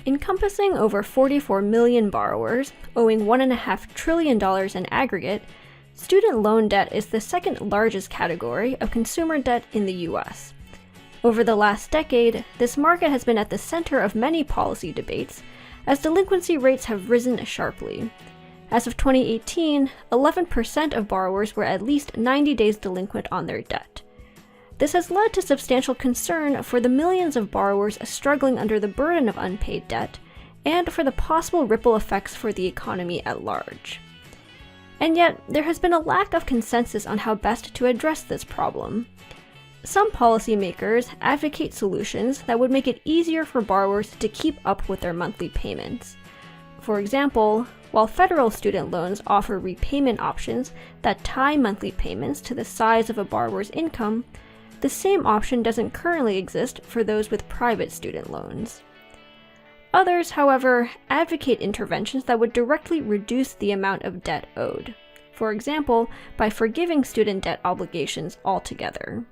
Encompassing over 44 million borrowers, owing $1.5 trillion in aggregate, student loan debt is the second largest category of consumer debt in the US. Over the last decade, this market has been at the center of many policy debates, as delinquency rates have risen sharply. As of 2018, 11% of borrowers were at least 90 days delinquent on their debt. This has led to substantial concern for the millions of borrowers struggling under the burden of unpaid debt, and for the possible ripple effects for the economy at large. And yet, there has been a lack of consensus on how best to address this problem. Some policymakers advocate solutions that would make it easier for borrowers to keep up with their monthly payments. For example, while federal student loans offer repayment options that tie monthly payments to the size of a borrower's income, the same option doesn't currently exist for those with private student loans. Others, however, advocate interventions that would directly reduce the amount of debt owed, for example, by forgiving student debt obligations altogether.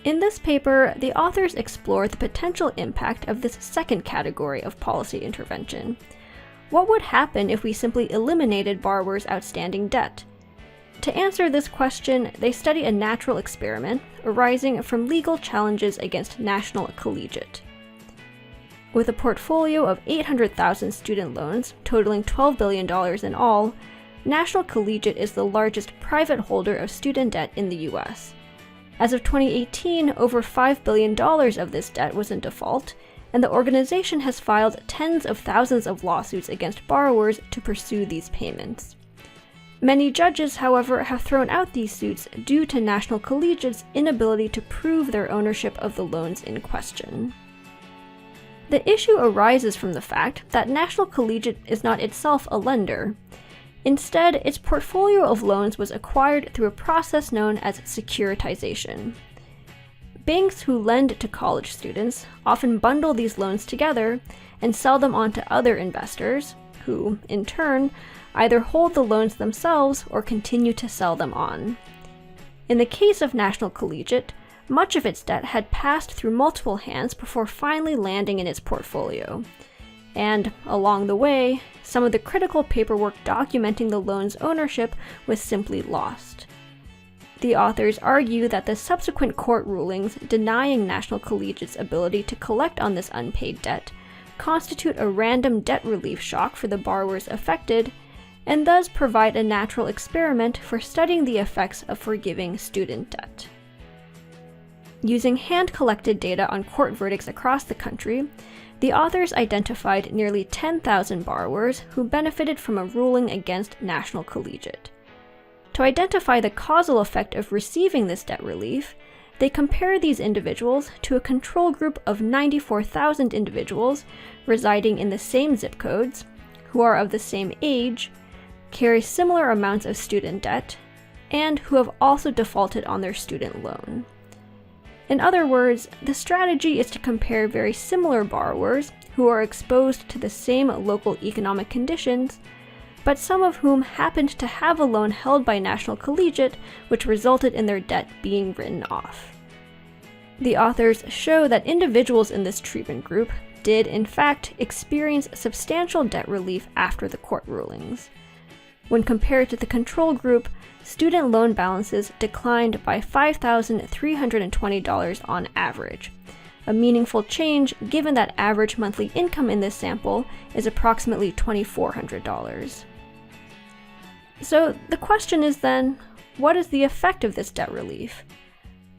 In this paper, the authors explore the potential impact of this second category of policy intervention. What would happen if we simply eliminated borrowers' outstanding debt? To answer this question, they study a natural experiment arising from legal challenges against National Collegiate. With a portfolio of 800,000 student loans, totaling $12 billion in all, National Collegiate is the largest private holder of student debt in the US. As of 2018, over $5 billion of this debt was in default, and the organization has filed tens of thousands of lawsuits against borrowers to pursue these payments. Many judges, however, have thrown out these suits due to National Collegiate's inability to prove their ownership of the loans in question. The issue arises from the fact that National Collegiate is not itself a lender. Instead, its portfolio of loans was acquired through a process known as securitization. Banks who lend to college students often bundle these loans together and sell them on to other investors, who, in turn, either hold the loans themselves or continue to sell them on. In the case of National Collegiate, much of its debt had passed through multiple hands before finally landing in its portfolio. And, along the way, some of the critical paperwork documenting the loan's ownership was simply lost. The authors argue that the subsequent court rulings denying National Collegiate's ability to collect on this unpaid debt constitute a random debt relief shock for the borrowers affected, and thus provide a natural experiment for studying the effects of forgiving student debt. Using hand-collected data on court verdicts across the country, the authors identified nearly 10,000 borrowers who benefited from a ruling against National Collegiate. To identify the causal effect of receiving this debt relief, they compare these individuals to a control group of 94,000 individuals residing in the same zip codes, who are of the same age, carry similar amounts of student debt, and who have also defaulted on their student loan. In other words, the strategy is to compare very similar borrowers who are exposed to the same local economic conditions, but some of whom happened to have a loan held by National Collegiate, which resulted in their debt being written off. The authors show that individuals in this treatment group did, in fact, experience substantial debt relief after the court rulings. When compared to the control group, student loan balances declined by $5,320 on average, a meaningful change given that average monthly income in this sample is approximately $2,400. So the question is then, what is the effect of this debt relief?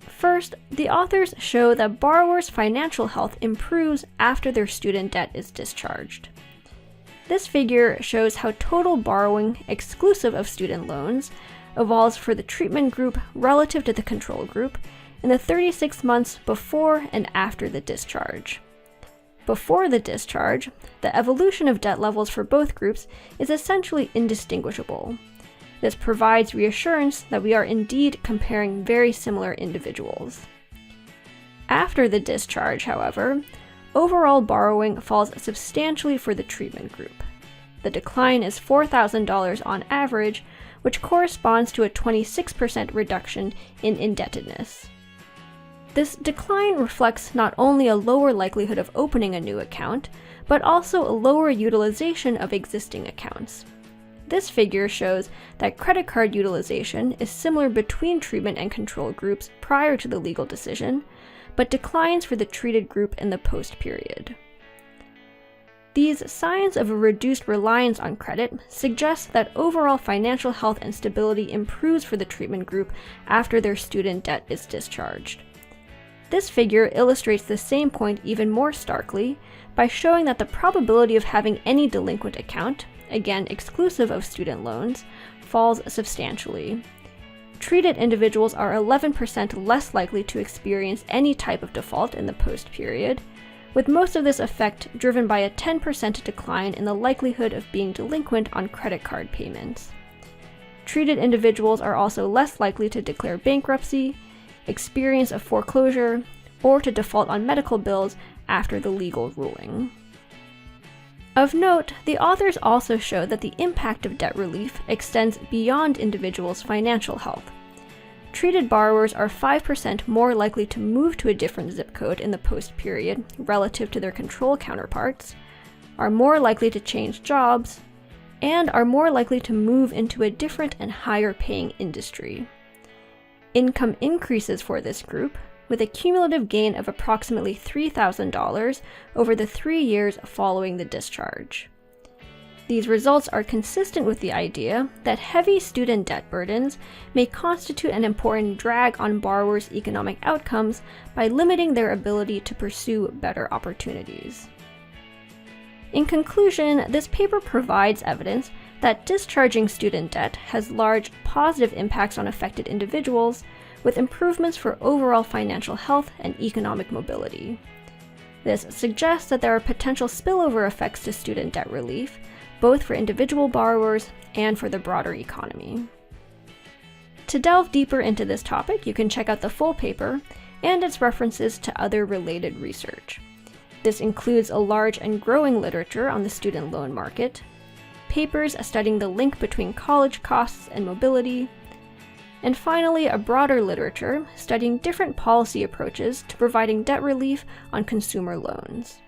First, the authors show that borrowers' financial health improves after their student debt is discharged. This figure shows how total borrowing, exclusive of student loans, evolves for the treatment group relative to the control group in the 36 months before and after the discharge. Before the discharge, the evolution of debt levels for both groups is essentially indistinguishable. This provides reassurance that we are indeed comparing very similar individuals. After the discharge, however, overall borrowing falls substantially for the treatment group. The decline is $4,000 on average, which corresponds to a 26% reduction in indebtedness. This decline reflects not only a lower likelihood of opening a new account, but also a lower utilization of existing accounts. This figure shows that credit card utilization is similar between treatment and control groups prior to the legal decision, but declines for the treated group in the post-period. These signs of a reduced reliance on credit suggest that overall financial health and stability improves for the treatment group after their student debt is discharged. This figure illustrates the same point even more starkly by showing that the probability of having any delinquent account, again exclusive of student loans, falls substantially. Treated individuals are 11% less likely to experience any type of default in the post-period, with most of this effect driven by a 10% decline in the likelihood of being delinquent on credit card payments. Treated individuals are also less likely to declare bankruptcy, experience a foreclosure, or to default on medical bills after the legal ruling. Of note, the authors also show that the impact of debt relief extends beyond individuals' financial health. Treated borrowers are 5% more likely to move to a different zip code in the post-period relative to their control counterparts, are more likely to change jobs, and are more likely to move into a different and higher-paying industry. Income increases for this group, with a cumulative gain of approximately $3,000 over the 3 years following the discharge. These results are consistent with the idea that heavy student debt burdens may constitute an important drag on borrowers' economic outcomes by limiting their ability to pursue better opportunities. In conclusion, this paper provides evidence that discharging student debt has large positive impacts on affected individuals, with improvements for overall financial health and economic mobility. This suggests that there are potential spillover effects to student debt relief, both for individual borrowers and for the broader economy. To delve deeper into this topic, you can check out the full paper and its references to other related research. This includes a large and growing literature on the student loan market, papers studying the link between college costs and mobility, and finally a broader literature studying different policy approaches to providing debt relief on consumer loans.